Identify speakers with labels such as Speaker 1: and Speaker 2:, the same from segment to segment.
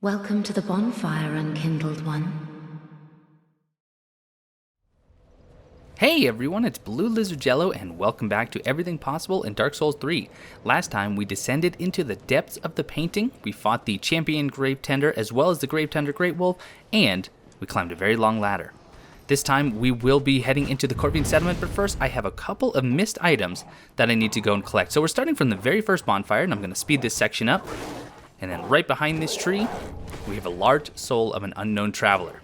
Speaker 1: Welcome to the bonfire, unkindled one.
Speaker 2: Hey everyone, it's BlueLizardJello and welcome back to Everything Possible in Dark Souls 3. Last time we descended into the depths of the painting, we fought the champion Gravetender as well as the Gravetender Greatwolf, and we climbed a very long ladder. This time we will be heading into the Corvian settlement, but first I have a couple of missed items that I need to go and collect. So we're starting from the very first bonfire, and I'm going to speed this section up. And then right behind this tree, we have a large soul of an unknown traveler.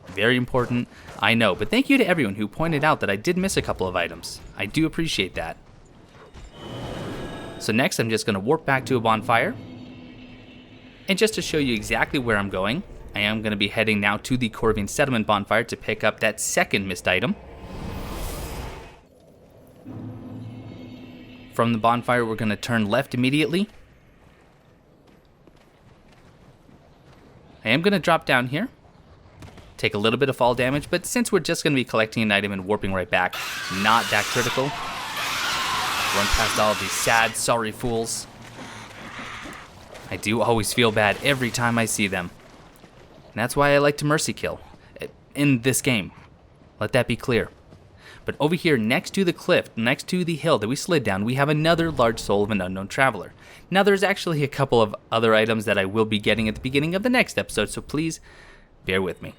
Speaker 2: Very important, I know, but thank you to everyone who pointed out that I did miss a couple of items. I do appreciate that. So next, I'm just going to warp back to a bonfire. And just to show you exactly where I'm going, I am going to be heading now to the Corvian settlement bonfire to pick up that second missed item. From the bonfire, we're going to turn left immediately. I am going to drop down here, take a little bit of fall damage, but since we're just going to be collecting an item and warping right back, not that critical. Run past all of these sad, sorry fools. I do always feel bad every time I see them. And that's why I like to mercy kill in this game. Let that be clear. But over here, next to the cliff, next to the hill that we slid down, we have another large soul of an unknown traveler. Now, there's actually a couple of other items that I will be getting at the beginning of the next episode, so please bear with me.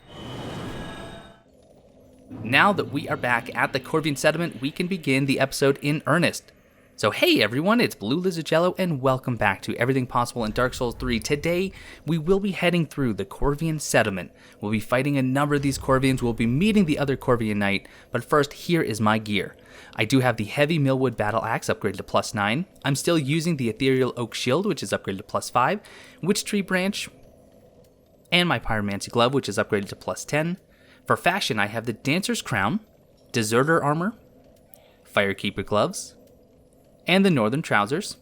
Speaker 2: Now that we are back at the Corvian settlement, we can begin the episode in earnest. So hey everyone, it's BlueLizardJello and welcome back to Everything Possible in Dark Souls 3. Today, we will be heading through the Corvian settlement. We'll be fighting a number of these Corvians, we'll be meeting the other Corvian Knight, but first, here is my gear. I do have the Heavy Millwood Battle Axe upgraded to +9. I'm still using the Ethereal Oak Shield, which is upgraded to +5. Witch Tree Branch, and my Pyromancy Glove, which is upgraded to +10. For fashion, I have the Dancer's Crown, Deserter Armor, Firekeeper Gloves, and the Northern Trousers.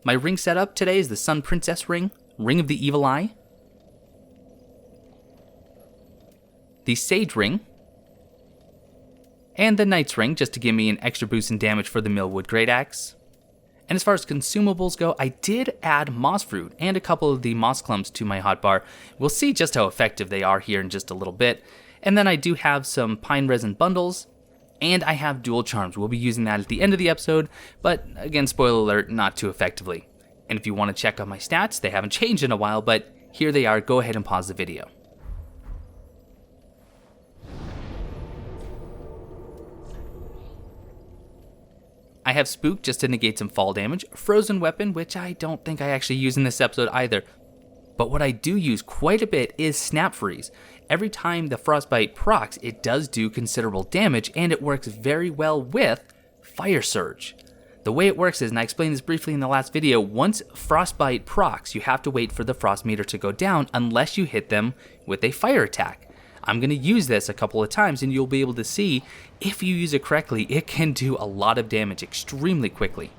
Speaker 2: My ring setup today is the Sun Princess Ring, Ring of the Evil Eye, the Sage Ring, and the Knight's Ring, just to give me an extra boost in damage for the Millwood Great Axe. And as far as consumables go, I did add moss fruit and a couple of the moss clumps to my hotbar. We'll see just how effective they are here in just a little bit. And then I do have some pine resin bundles, and I have dual charms. We'll be using that at the end of the episode, but again, spoiler alert, not too effectively. And if you want to check out my stats, they haven't changed in a while, but here they are. Go ahead and pause the video. I have Spook just to negate some fall damage, Frozen Weapon, which I don't think I actually use in this episode either. But what I do use quite a bit is Snap Freeze. Every time the Frostbite procs, it does do considerable damage, and it works very well with Fire Surge. The way it works is, and I explained this briefly in the last video, once Frostbite procs, you have to wait for the frost meter to go down unless you hit them with a fire attack. I'm going to use this a couple of times, and you'll be able to see, if you use it correctly, it can do a lot of damage extremely quickly.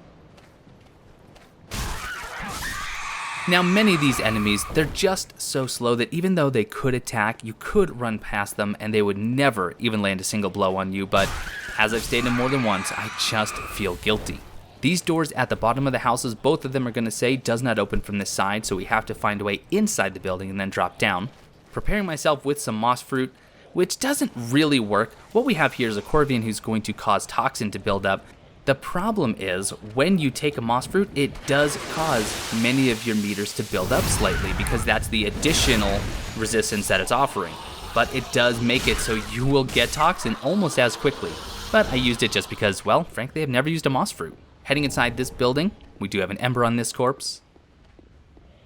Speaker 2: Now, many of these enemies, they're just so slow that even though they could attack, you could run past them and they would never even land a single blow on you, but as I've stated more than once, I just feel guilty. These doors at the bottom of the houses, both of them are going to say does not open from this side, so we have to find a way inside the building and then drop down. Preparing myself with some moss fruit, which doesn't really work. What we have here is a Corvian who's going to cause toxin to build up. The problem is, when you take a moss fruit, it does cause many of your meters to build up slightly because that's the additional resistance that it's offering. But it does make it so you will get toxin almost as quickly. But I used it just because, well, frankly, I've never used a moss fruit. Heading inside this building, we do have an ember on this corpse.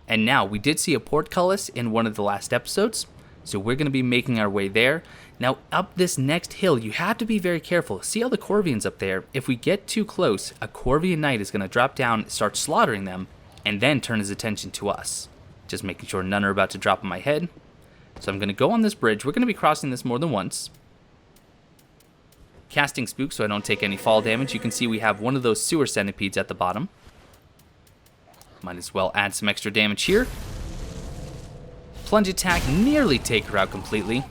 Speaker 2: And now, we did see a portcullis in one of the last episodes, so we're going to be making our way there. Now, up this next hill, you have to be very careful. See all the Corvians up there? If we get too close, a Corvian Knight is going to drop down, start slaughtering them, and then turn his attention to us. Just making sure none are about to drop on my head. So I'm going to go on this bridge. We're going to be crossing this more than once. Casting Spook so I don't take any fall damage. You can see we have one of those sewer centipedes at the bottom. Might as well add some extra damage here. Plunge attack, nearly take her out completely.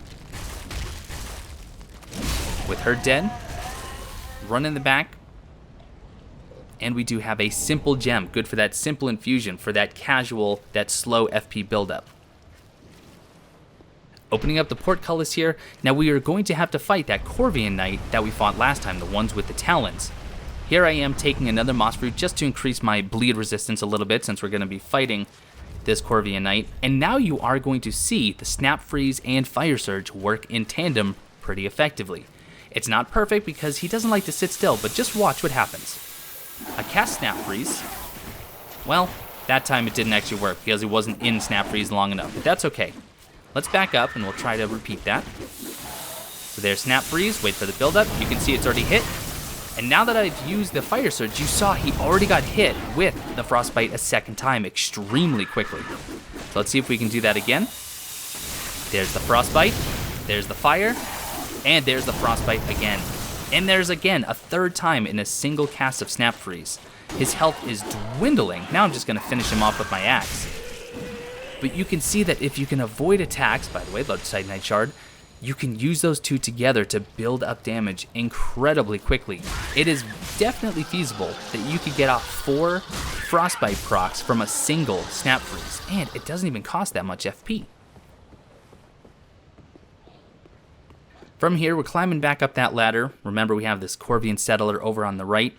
Speaker 2: With her dead, run in the back, and we do have a simple gem, good for that simple infusion, for that casual, that slow FP buildup. Opening up the portcullis here, now we are going to have to fight that Corvian Knight that we fought last time, the ones with the Talons. Here I am taking another moss fruit just to increase my bleed resistance a little bit since we're going to be fighting this Corvian Knight. And now you are going to see the Snap Freeze and Fire Surge work in tandem pretty effectively. It's not perfect because he doesn't like to sit still, but just watch what happens. I cast Snap Freeze. Well, that time it didn't actually work because he wasn't in Snap Freeze long enough, but that's okay. Let's back up and we'll try to repeat that. So there's Snap Freeze, wait for the build up. You can see it's already hit. And now that I've used the Fire Surge, you saw he already got hit with the Frostbite a second time extremely quickly. So let's see if we can do that again. There's the Frostbite, there's the Fire, and there's the Frostbite again. And there's again a third time in a single cast of Snap Freeze. His health is dwindling. Now I'm just going to finish him off with my axe. But you can see that if you can avoid attacks, by the way, Large Side Knight Shard, you can use those two together to build up damage incredibly quickly. It is definitely feasible that you could get off 4 Frostbite procs from a single Snap Freeze, and it doesn't even cost that much FP. From here, we're climbing back up that ladder. Remember, we have this Corvian Settler over on the right.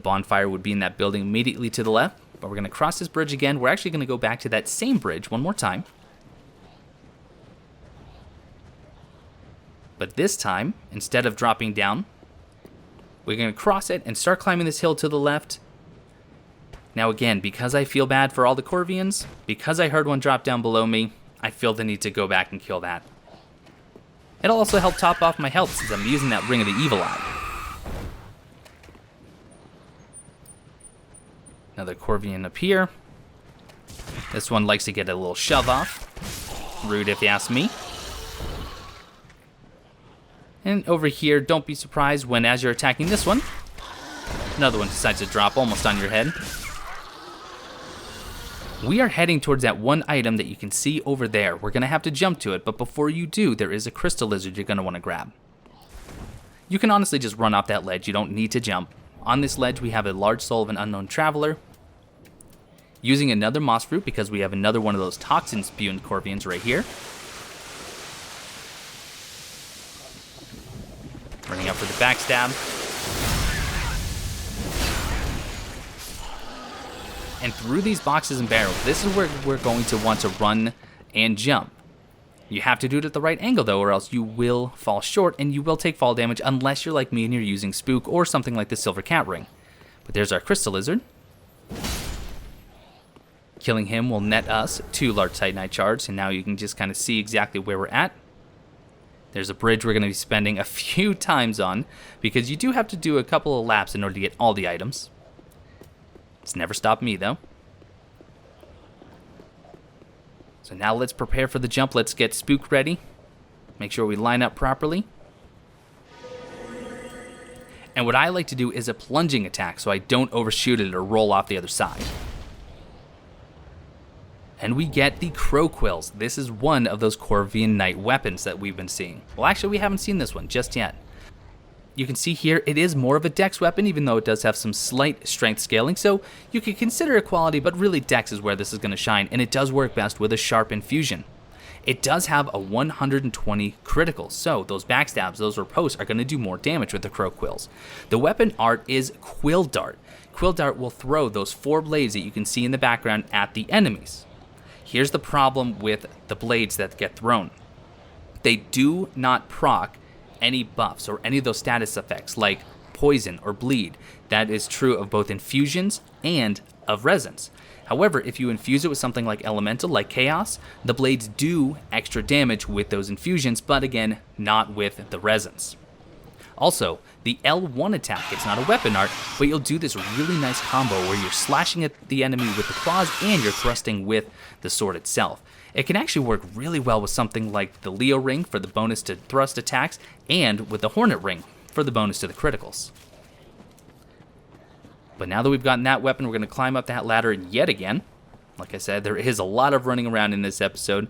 Speaker 2: Bonfire would be in that building immediately to the left, but we're going to cross this bridge again. We're actually going to go back to that same bridge one more time. But this time, instead of dropping down, we're going to cross it and start climbing this hill to the left. Now again, because I feel bad for all the Corvians, because I heard one drop down below me, I feel the need to go back and kill that. It'll also help top off my health since I'm using that Ring of the Evil Eye. Another Corvian up here. This one likes to get a little shove off. Rude if you ask me. And over here, don't be surprised when as you're attacking this one, another one decides to drop almost on your head. We are heading towards that one item that you can see over there. We're going to have to jump to it, but before you do, there is a crystal lizard you're going to want to grab. You can honestly just run off that ledge. You don't need to jump. On this ledge, we have a large soul of an unknown traveler. Using another moss fruit because we have another one of those toxin spewing Corvians right here. Running up for the backstab. And through these boxes and barrels, this is where we're going to want to run and jump. You have to do it at the right angle though, or else you will fall short and you will take fall damage unless you're like me and you're using Spook or something like the Silver Cat Ring. But there's our Crystal Lizard. Killing him will net us 2 Large Side Knight Shards, and now you can just kind of see exactly where we're at. There's a bridge we're going to be spending a few times on, because you do have to do a couple of laps in order to get all the items. It's never stopped me, though. So now let's prepare for the jump. Let's get Spook ready. Make sure we line up properly. And what I like to do is a plunging attack, so I don't overshoot it or roll off the other side. And we get the Crow Quills. This is one of those Corvian Knight weapons that we've been seeing. Well, actually, we haven't seen this one just yet. You can see here, it is more of a dex weapon, even though it does have some slight strength scaling, so you could consider it quality, but really dex is where this is going to shine, and it does work best with a sharp infusion. It does have a 120 critical, so those backstabs, those riposts are going to do more damage with the Crow Quills. The weapon art is Quill Dart. Quill Dart will throw those 4 blades that you can see in the background at the enemies. Here's the problem with the blades that get thrown. They do not proc any buffs or any of those status effects like poison or bleed. That is true of both infusions and of resins. However, if you infuse it with something like elemental, like chaos, the blades do extra damage with those infusions, but again, not with the resins. Also, the L1 attack, it's not a weapon art, but you'll do this really nice combo where you're slashing at the enemy with the claws and you're thrusting with the sword itself. It can actually work really well with something like the Leo Ring for the bonus to thrust attacks and with the Hornet Ring for the bonus to the criticals. But now that we've gotten that weapon, we're going to climb up that ladder yet again. Like I said, there is a lot of running around in this episode.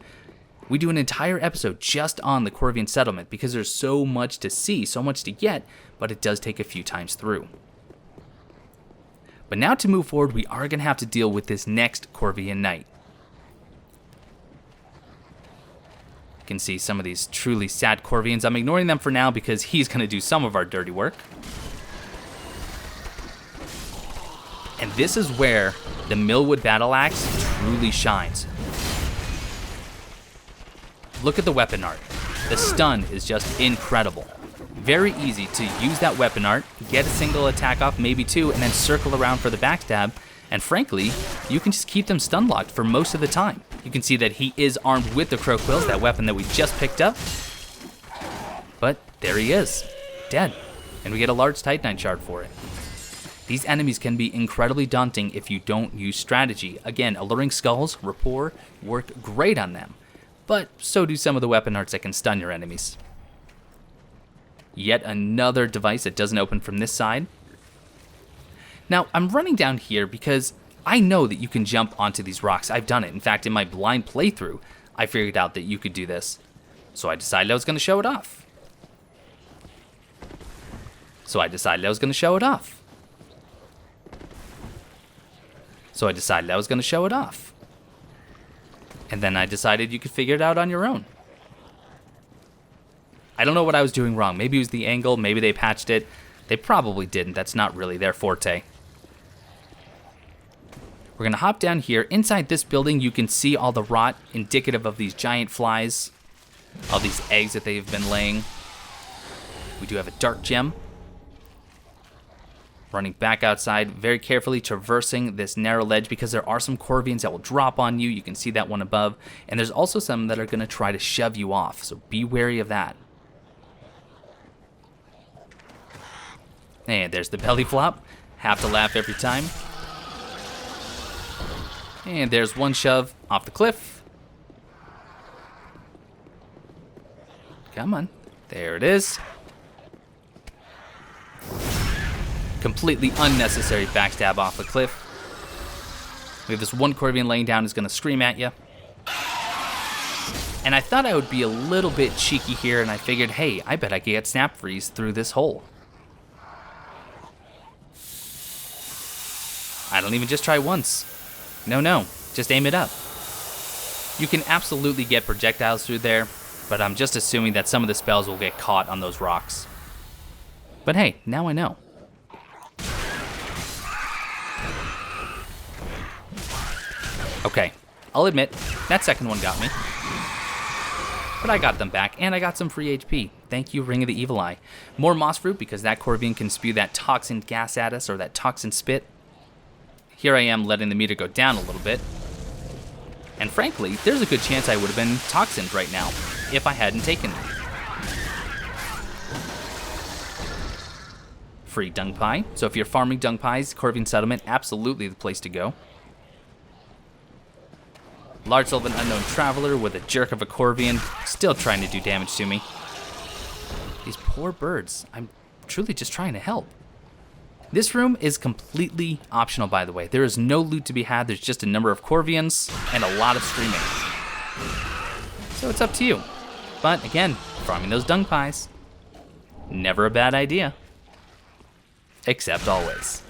Speaker 2: We do an entire episode just on the Corvian settlement because there's so much to see, so much to get, but it does take a few times through. But now to move forward, we are going to have to deal with this next Corvian Knight. can see some of these truly sad Corvians. I'm ignoring them for now because he's going to do some of our dirty work. And this is where the Millwood Battle Axe truly shines. Look at the weapon art. The stun is just incredible. Very easy to use that weapon art, get a single attack off, maybe two, and then circle around for the backstab. And frankly, you can just keep them stun locked for most of the time. You can see that he is armed with the Crow Quills, that weapon that we just picked up. But there he is, dead. And we get a large Titanite shard for it. These enemies can be incredibly daunting if you don't use strategy. Again, Alluring Skulls, Rapport, work great on them. But so do some of the weapon arts that can stun your enemies. Yet another device that doesn't open from this side. Now, I'm running down here because I know that you can jump onto these rocks. I've done it. In fact, in my blind playthrough, I figured out that you could do this. So I decided I was going to show it off. So I decided I was going to show it off. And then I decided you could figure it out on your own. I don't know what I was doing wrong. Maybe it was the angle, maybe they patched it. They probably didn't. That's not really their forte. We're gonna hop down here. Inside this building, you can see all the rot indicative of these giant flies, all these eggs that they've been laying. We do have a dark gem. Running back outside, very carefully traversing this narrow ledge because there are some Corvians that will drop on you. You can see that one above. And there's also some that are gonna try to shove you off, so be wary of that. And there's the belly flop. Have to laugh every time. And there's one shove off the cliff. Come on. There it is. Completely unnecessary backstab off the cliff. We have this one Corvian laying down who's going to scream at you. And I thought I would be a little bit cheeky here, and I figured, hey, I bet I could get Snap Freeze through this hole. I don't even just try once. No, just aim it up. You can absolutely get projectiles through there, but I'm just assuming that some of the spells will get caught on those rocks. But hey, now I know. Okay, I'll admit, that second one got me. But I got them back, and I got some free HP. Thank you, Ring of the Evil Eye. More Moss Fruit, because that Corvian can spew that toxin gas at us, or that toxin spit. Here I am letting the meter go down a little bit. And frankly, there's a good chance I would have been toxined right now, if I hadn't taken them. Free Dung Pie. So if you're farming Dung Pies, Corvian Settlement, absolutely the place to go. Large Sylvan Unknown Traveler with a jerk of a Corvian, still trying to do damage to me. These poor birds. I'm truly just trying to help. This room is completely optional, by the way. There is no loot to be had. There's just a number of Corvians and a lot of streaming. So it's up to you. But again, farming those Dung Pies, never a bad idea. Except always.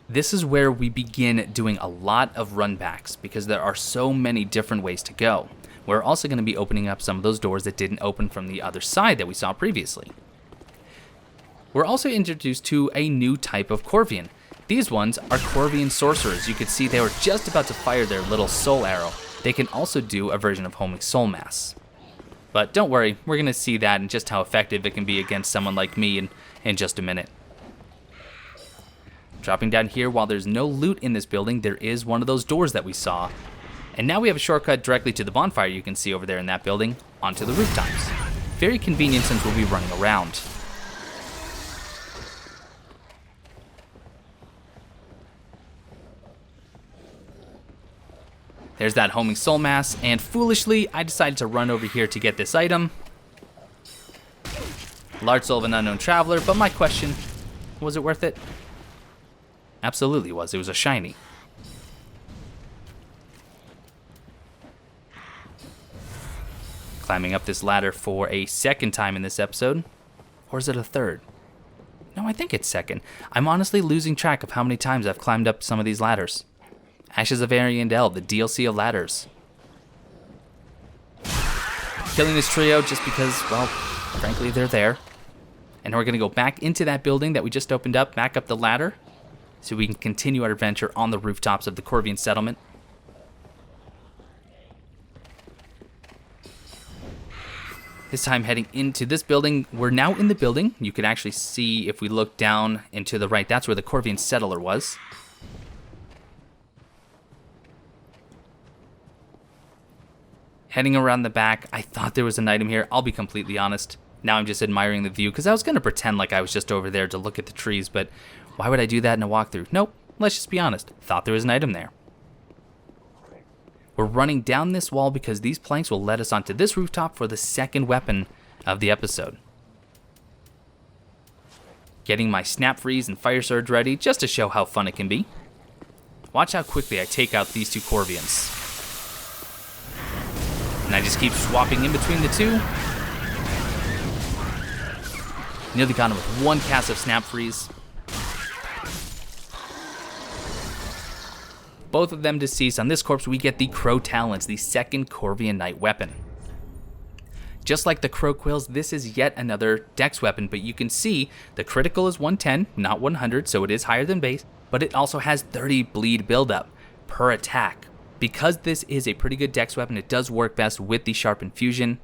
Speaker 2: This is where we begin doing a lot of runbacks because there are so many different ways to go. We're also going to be opening up some of those doors that didn't open from the other side that we saw previously. We're also introduced to a new type of Corvian. These ones are Corvian Sorcerers. You could see they were just about to fire their little soul arrow. They can also do a version of homing soul mass. But don't worry, we're going to see that and just how effective it can be against someone like me in just a minute. Dropping down here, while there's no loot in this building, there is one of those doors that we saw. And now we have a shortcut directly to the bonfire you can see over there in that building, onto the rooftops. Very convenient since we'll be running around. There's that homing soul mass, and foolishly, I decided to run over here to get this item. Large Soul of an Unknown Traveler, but my question, was it worth it? Absolutely was. It was a shiny. Climbing up this ladder for a second time in this episode. Or is it a third? No, I think it's second. I'm honestly losing track of how many times I've climbed up some of these ladders. Ashes of Ariandel, the DLC of ladders. Killing this trio just because, well, frankly, they're there. And we're going to go back into that building that we just opened up, back up the ladder, so we can continue our adventure on the rooftops of the Corvian settlement. This time heading into this building. We're now in the building. You can actually see if we look down and to the right, that's where the Corvian settler was. Heading around the back, I thought there was an item here. I'll be completely honest. Now I'm just admiring the view because I was going to pretend like I was just over there to look at the trees, but why would I do that in a walkthrough? Nope, let's just be honest. Thought there was an item there. We're running down this wall because these planks will let us onto this rooftop for the second weapon of the episode. Getting my snap freeze and fire surge ready just to show how fun it can be. Watch how quickly I take out these two Corvians. And I just keep swapping in between the two. Nearly got him with one cast of snap freeze. Both of them deceased. On this corpse, we get the Crow Talons, the second Corvian Knight weapon. Just like the Crow Quills, this is yet another dex weapon, but you can see the critical is 110, not 100, so it is higher than base, but it also has 30 bleed buildup per attack. Because this is a pretty good dex weapon, it does work best with the Sharpened Fusion.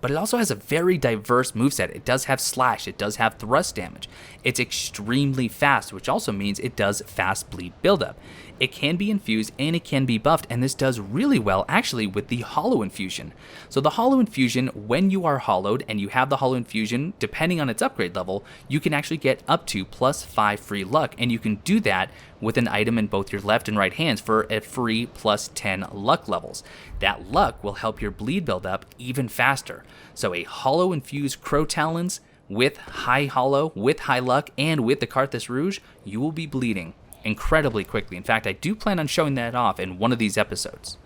Speaker 2: But it also has a very diverse moveset. It does have slash, it does have thrust damage. It's extremely fast, which also means it does fast bleed buildup. It can be infused and it can be buffed, and this does really well actually with the Hollow Infusion. So the Hollow Infusion, when you are hollowed and you have the Hollow Infusion, depending on its upgrade level, you can actually get up to +5 free luck, and you can do that with an item in both your left and right hands for a free +10 luck levels. That luck will help your bleed build up even faster. So a Hollow Infused Crow Talons with high hollow, with high luck, and with the Carthus Rouge, you will be bleeding incredibly quickly. In fact, I do plan on showing that off in one of these episodes.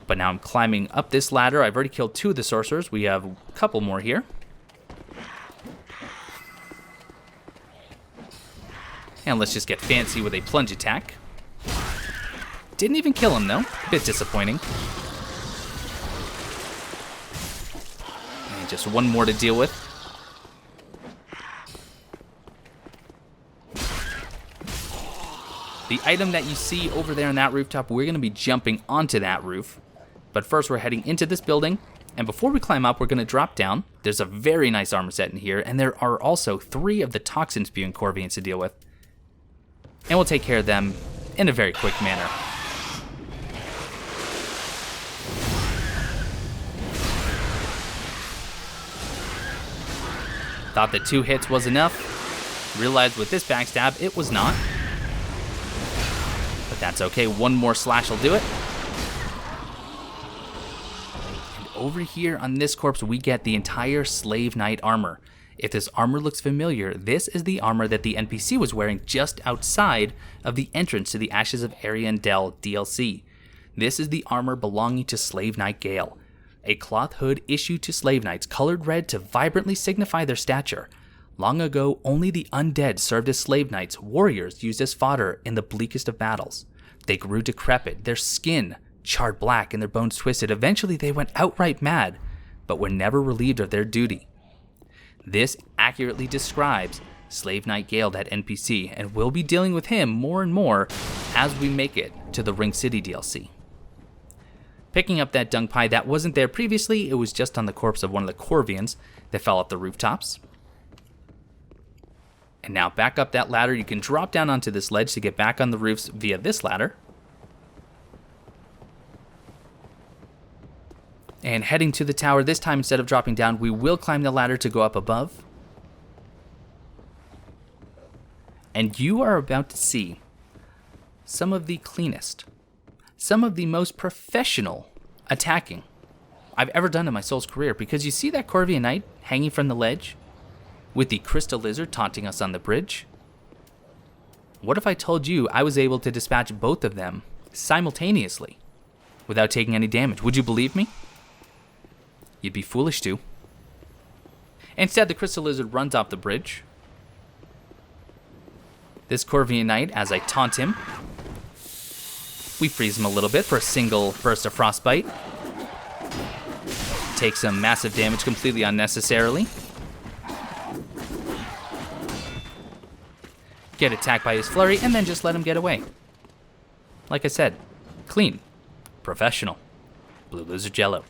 Speaker 2: But now I'm climbing up this ladder. I've already killed 2 of the sorcerers. We have a couple more here. And let's just get fancy with a plunge attack. Didn't even kill him though. A bit disappointing. And just one more to deal with. The item that you see over there on that rooftop, we're going to be jumping onto that roof. But first we're heading into this building. And before we climb up, we're going to drop down. There's a very nice armor set in here. And there are also 3 of the toxin spewing Corvians to deal with. And we'll take care of them in a very quick manner. Thought that 2 hits was enough. Realized with this backstab, it was not. But that's okay, 1 more slash will do it. And over here on this corpse, we get the entire Slave Knight armor. If this armor looks familiar, this is the armor that the NPC was wearing just outside of the entrance to the Ashes of Ariandel DLC. This is the armor belonging to Slave Knight Gale, a cloth hood issued to Slave Knights colored red to vibrantly signify their stature. Long ago, only the undead served as slave knights, warriors used as fodder in the bleakest of battles. They grew decrepit, their skin charred black and their bones twisted. Eventually they went outright mad, but were never relieved of their duty. This accurately describes Slave Knight Gale, that NPC, and we'll be dealing with him more and more as we make it to the Ring City DLC. Picking up that dung pie that wasn't there previously, it was just on the corpse of one of the Corvians that fell off the rooftops. And now back up that ladder. You can drop down onto this ledge to get back on the roofs via this ladder. And heading to the tower, this time instead of dropping down, we will climb the ladder to go up above. And you are about to see some of the cleanest, some of the most professional attacking I've ever done in my Soul's career. Because you see that Corvian Knight hanging from the ledge? With the Crystal Lizard taunting us on the bridge? What if I told you I was able to dispatch both of them simultaneously without taking any damage? Would you believe me? You'd be foolish to. Instead, the Crystal Lizard runs off the bridge. This Corvian Knight, as I taunt him, we freeze him a little bit for a single burst of Frostbite. Take some massive damage completely unnecessarily. Get attacked by his flurry, and then just let him get away. Like I said, clean, professional, BlueLizardJello.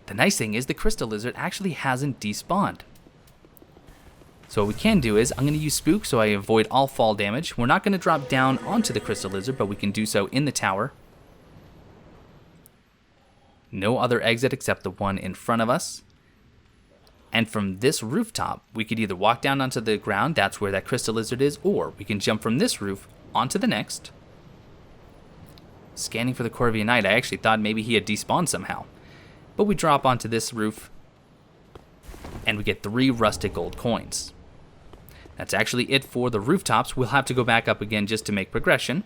Speaker 2: The nice thing is the Crystal Lizard actually hasn't despawned. So what we can do is, I'm going to use Spook so I avoid all fall damage. We're not going to drop down onto the Crystal Lizard, but we can do so in the tower. No other exit except the one in front of us. And from this rooftop, we could either walk down onto the ground, that's where that Crystal Lizard is, or we can jump from this roof onto the next. Scanning for the Corvian Knight, I actually thought maybe he had despawned somehow. But we drop onto this roof, and we get 3 rusted gold coins. That's actually it for the rooftops. We'll have to go back up again just to make progression.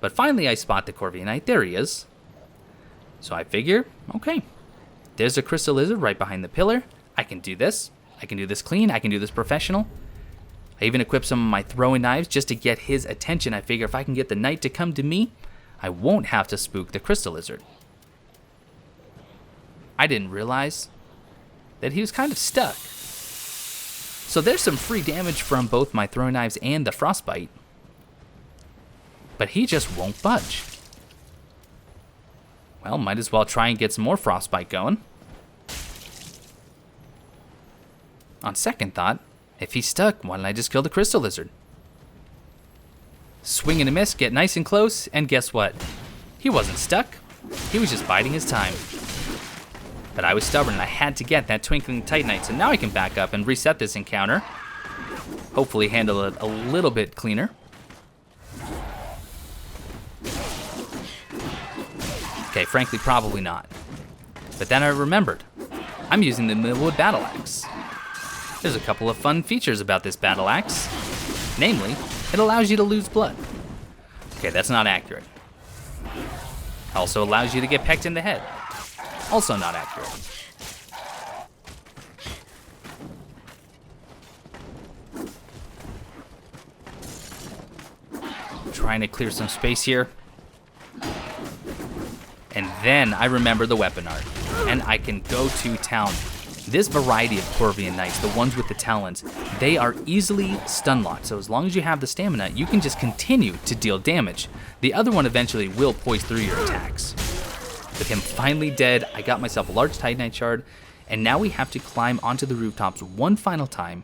Speaker 2: But finally I spot the Corvian Knight. There he is. So I figure, okay, there's a Crystal Lizard right behind the pillar. I can do this. I can do this clean. I can do this professional. I even equip some of my throwing knives just to get his attention. I figure if I can get the Knight to come to me, I won't have to spook the Crystal Lizard. I didn't realize that he was kind of stuck. So there's some free damage from both my throwing knives and the Frostbite. But he just won't budge. Well, might as well try and get some more Frostbite going. On second thought, if he's stuck, why don't I just kill the Crystal Lizard? Swing and a miss, get nice and close, and guess what? He wasn't stuck. He was just biding his time. But I was stubborn and I had to get that Twinkling Titanite, so now I can back up and reset this encounter. Hopefully handle it a little bit cleaner. Okay, frankly, probably not. But then I remembered, I'm using the Millwood Battle Axe. There's a couple of fun features about this Battle Axe. Namely, it allows you to lose blood. Okay, that's not accurate. Also allows you to get pecked in the head. Also not accurate. Trying to clear some space here. And then I remember the weapon art. And I can go to town. This variety of Corvian Knights, the ones with the Talons, they are easily stun locked. So as long as you have the stamina, you can just continue to deal damage. The other one eventually will poise through your attacks. With him finally dead, I got myself a large Titanite shard, and now we have to climb onto the rooftops one final time,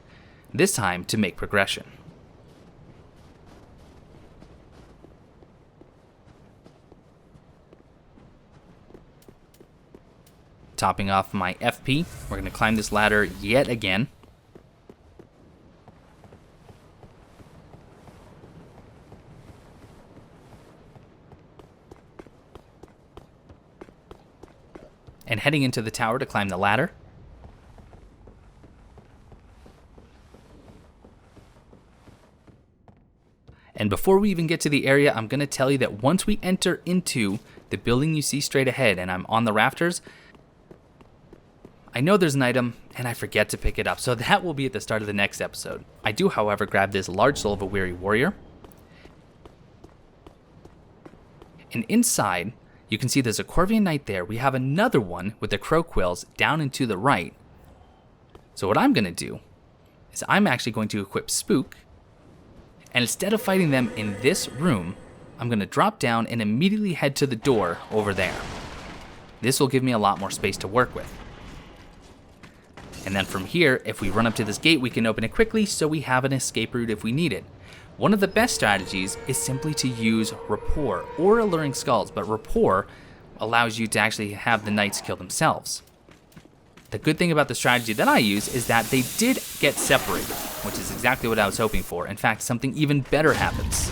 Speaker 2: this time to make progression. Topping off my FP, we're going to climb this ladder yet again. And heading into the tower to climb the ladder. And before we even get to the area, I'm going to tell you that once we enter into the building you see straight ahead and I'm on the rafters, I know there's an item and I forget to pick it up, so that will be at the start of the next episode. I do, however, grab this large soul of a weary warrior. And inside, you can see there's a Corvian Knight there. We have another one with the crow quills down and to the right. So what I'm going to do is I'm actually going to equip Spook. And instead of fighting them in this room, I'm going to drop down and immediately head to the door over there. This will give me a lot more space to work with. And then from here, if we run up to this gate, we can open it quickly so we have an escape route if we need it. One of the best strategies is simply to use Rapport or Alluring Skulls, but Rapport allows you to actually have the knights kill themselves. The good thing about the strategy that I use is that they did get separated, which is exactly what I was hoping for. In fact, something even better happens.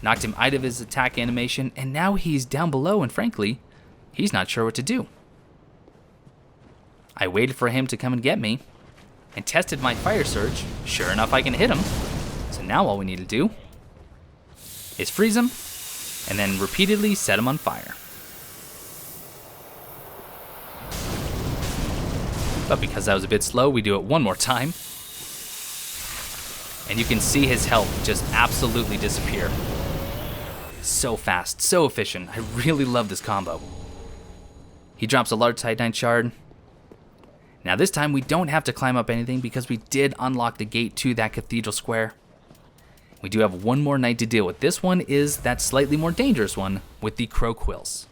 Speaker 2: Knocked him out of his attack animation, and now he's down below, and frankly, he's not sure what to do. I waited for him to come and get me, and tested my fire surge. Sure enough, I can hit him. So now all we need to do is freeze him, and then repeatedly set him on fire. But because that was a bit slow, we do it one more time. And you can see his health just absolutely disappear. So fast, so efficient. I really love this combo. He drops a large Titanite shard. Now this time we don't have to climb up anything because we did unlock the gate to that cathedral square. We do have one more knight to deal with. This one is that slightly more dangerous one with the crow quills.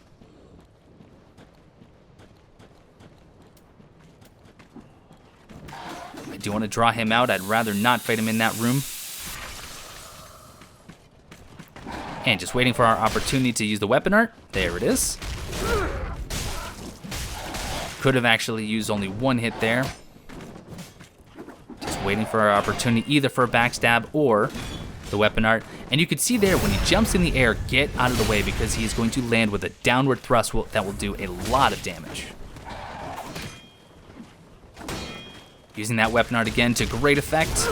Speaker 2: I do want to draw him out. I'd rather not fight him in that room. And just waiting for our opportunity to use the weapon art. There it is. Could have actually used only one hit there. Just waiting for our opportunity either for a backstab or the weapon art. And you can see there when he jumps in the air, get out of the way because he's going to land with a downward thrust that will do a lot of damage. Using that weapon art again to great effect.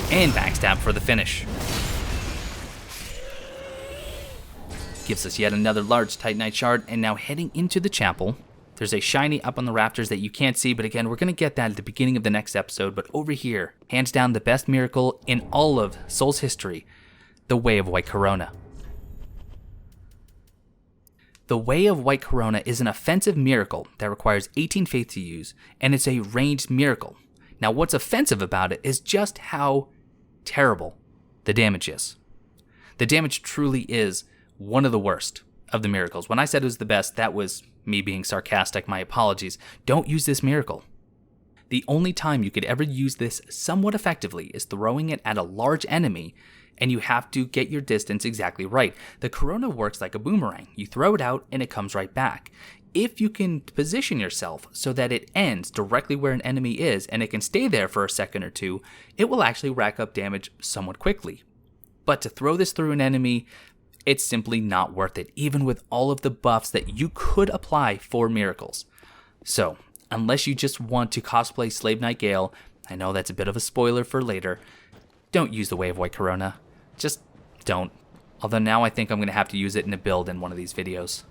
Speaker 2: And backstab for the finish. Gives us yet another large Titanite shard, and now heading into the chapel. There's a shiny up on the rafters that you can't see, but again, we're going to get that at the beginning of the next episode. But over here, hands down the best miracle in all of Soul's history, the Way of White Corona. The Way of White Corona is an offensive miracle that requires 18 faith to use, and it's a ranged miracle. Now what's offensive about it is just how terrible the damage is. The damage truly is one of the worst of the miracles. When I said it was the best, that was me being sarcastic. My apologies. Don't use this miracle. The only time you could ever use this somewhat effectively is throwing it at a large enemy, and you have to get your distance exactly right. The Corona works like a boomerang. You throw it out and it comes right back. If you can position yourself so that it ends directly where an enemy is and it can stay there for a second or two, it will actually rack up damage somewhat quickly. But to throw this through an enemy, it's simply not worth it, even with all of the buffs that you could apply for miracles. So, unless you just want to cosplay Slave Knight Gale, I know that's a bit of a spoiler for later, don't use the Way of White Corona. Just don't. Although now I think I'm going to have to use it in a build in one of these videos.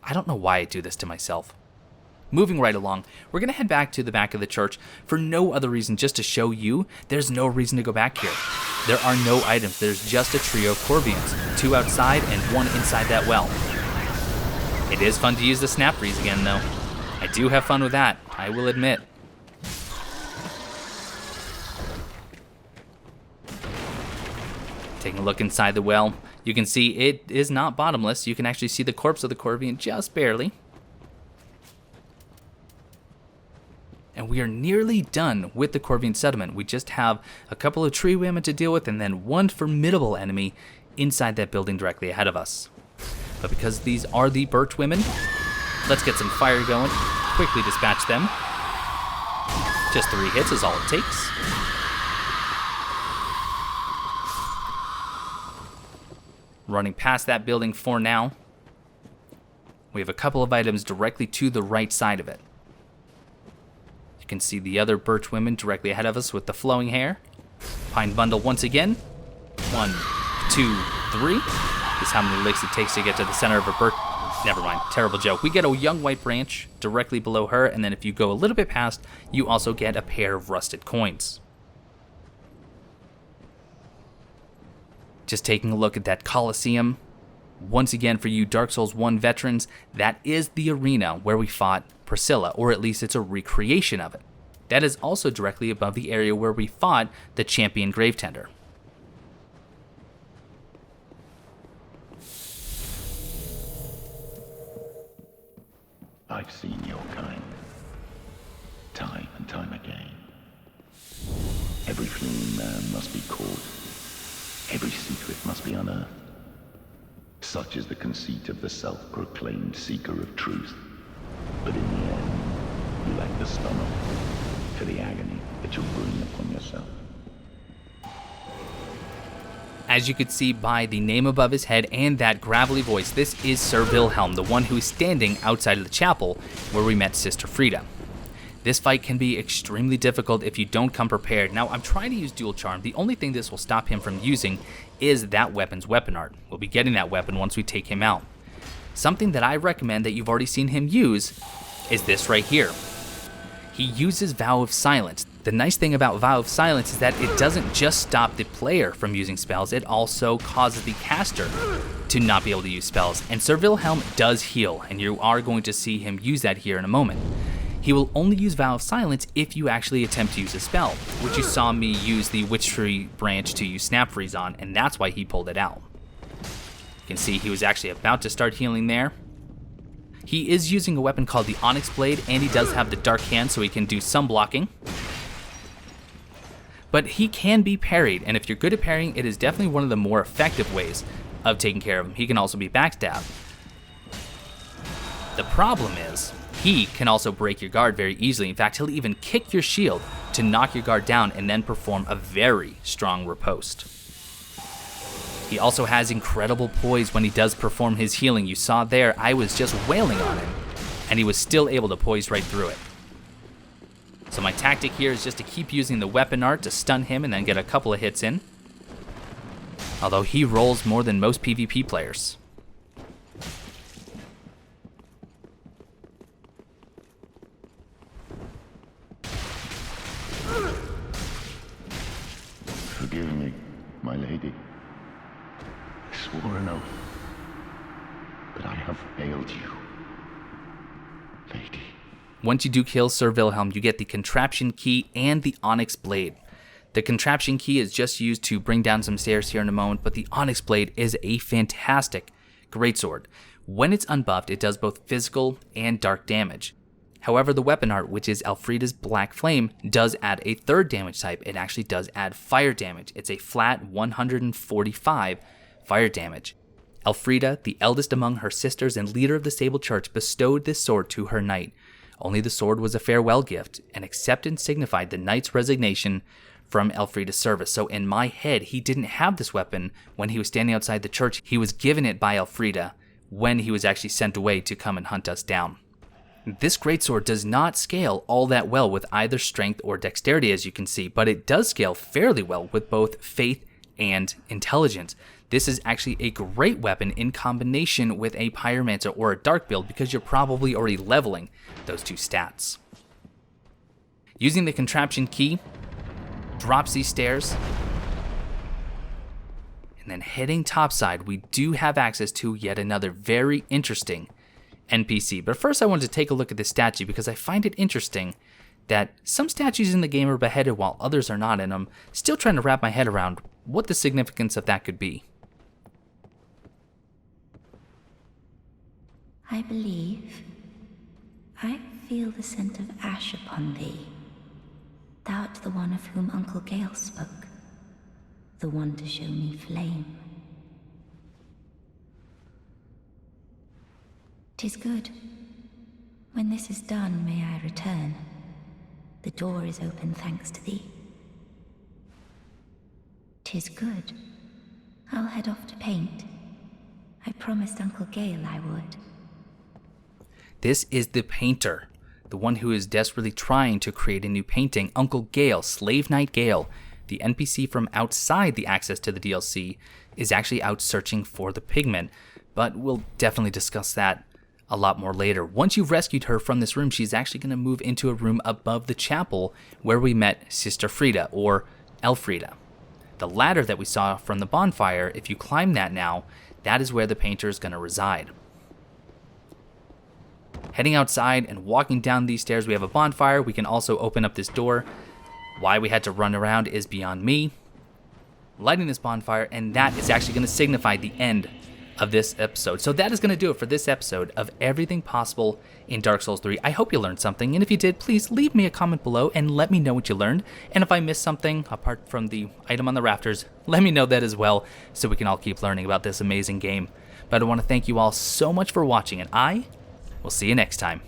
Speaker 2: I don't know why I do this to myself. Moving right along, we're going to head back to the back of the church for no other reason, just to show you there's no reason to go back here. There are no items, there's just a trio of Corvians, 2 outside and 1 inside that well. It is fun to use the snap freeze again though. I do have fun with that, I will admit. Taking a look inside the well, you can see it is not bottomless. You can actually see the corpse of the Corvian just barely. And we are nearly done with the Corvian settlement. We just have a couple of tree women to deal with and then one formidable enemy inside that building directly ahead of us. But because these are the Birch women, let's get some fire going, quickly dispatch them. Just 3 hits is all it takes. Running past that building for now. We have a couple of items directly to the right side of it. You can see the other Birch women directly ahead of us with the flowing hair. Pine bundle once again. 1, 2, 3. Is how many licks it takes to get to the center of a birch. Never mind, terrible joke. We get a young white branch directly below her, and then if you go a little bit past, you also get a pair of rusted coins. Just taking a look at that Colosseum. Once again, for you Dark Souls 1 veterans, that is the arena where we fought Priscilla, or at least it's a recreation of it. That is also directly above the area where we fought the champion Gravetender.
Speaker 3: I've seen your kind, time and time again. Every fleeing man must be caught. Every secret must be unearthed. Such is the conceit of the self-proclaimed seeker of truth. But in the end, you lack the stomach for the agony that you'll bring upon yourself.
Speaker 2: As you could see by the name above his head and that gravelly voice, this is Sir Vilhelm, the one who is standing outside of the chapel where we met Sister Frida. This fight can be extremely difficult if you don't come prepared. Now, I'm trying to use Dual Charm. The only thing this will stop him from using is that weapon's weapon art. We'll be getting that weapon once we take him out. Something that I recommend that you've already seen him use is this right here. He uses Vow of Silence. The nice thing about Vow of Silence is that it doesn't just stop the player from using spells, it also causes the caster to not be able to use spells. And Sir Vilhelm does heal, and you are going to see him use that here in a moment. He will only use Vow of Silence if you actually attempt to use a spell, which you saw me use the Witch Tree branch to use Snap Freeze on, and that's why he pulled it out. You can see he was actually about to start healing there. He is using a weapon called the Onyx Blade, and he does have the Dark Hand, so he can do some blocking. But he can be parried, and if you're good at parrying, it is definitely one of the more effective ways of taking care of him. He can also be backstabbed. The problem is, he can also break your guard very easily. In fact, he'll even kick your shield to knock your guard down and then perform a very strong riposte. He also has incredible poise when he does perform his healing. You saw there, I was just wailing on him, and he was still able to poise right through it. So my tactic here is just to keep using the weapon art to stun him and then get a couple of hits in. Although he rolls more than most PvP players.
Speaker 3: Forgive me, my lady. I swore an oath, but I have failed you, lady.
Speaker 2: Once you do kill Sir Vilhelm, you get the Contraption Key and the Onyx Blade. The Contraption Key is just used to bring down some stairs here in a moment, but the Onyx Blade is a fantastic greatsword. When it's unbuffed, it does both physical and dark damage. However, the weapon art, which is Elfrida's Black Flame, does add a third damage type. It actually does add fire damage. It's a flat 145 fire damage. Elfrida, the eldest among her sisters and leader of the Sable Church, bestowed this sword to her knight. Only the sword was a farewell gift, and acceptance signified the knight's resignation from Elfrida's service. So in my head, he didn't have this weapon when he was standing outside the church. He was given it by Elfrida when he was actually sent away to come and hunt us down. This greatsword does not scale all that well with either strength or dexterity, as you can see, but it does scale fairly well with both faith and intelligence. This is actually a great weapon in combination with a Pyromancer or a Dark build because you're probably already leveling those two stats. Using the Contraption Key, drops these stairs, and then heading topside, we do have access to yet another very interesting NPC. But first I wanted to take a look at this statue because I find it interesting that some statues in the game are beheaded while others are not, and I'm still trying to wrap my head around what the significance of that could be.
Speaker 1: I believe I feel the scent of ash upon thee. Thou art the one of whom Uncle Gale spoke, the one to show me flame. 'Tis good. When this is done, may I return. The door is open thanks to thee. 'Tis good. I'll head off to paint. I promised Uncle Gale I would.
Speaker 2: This is the painter, the one who is desperately trying to create a new painting. Uncle Gale, Slave Knight Gale, the NPC from outside the access to the DLC, is actually out searching for the pigment, but we'll definitely discuss that a lot more later. Once you've rescued her from this room, she's actually going to move into a room above the chapel where we met Sister Frida, or Elfrida. The ladder that we saw from the bonfire, if you climb that now, that is where the painter is going to reside. Heading outside and walking down these stairs, we have a bonfire. We can also open up this door. Why we had to run around is beyond me. Lighting this bonfire, and that is actually going to signify the end of this episode. So that is going to do it for this episode of Everything Possible in Dark Souls 3. I hope you learned something, and if you did, please leave me a comment below and let me know what you learned. And if I missed something, apart from the item on the rafters, let me know that as well, so we can all keep learning about this amazing game. But I want to thank you all so much for watching, and I will see you next time.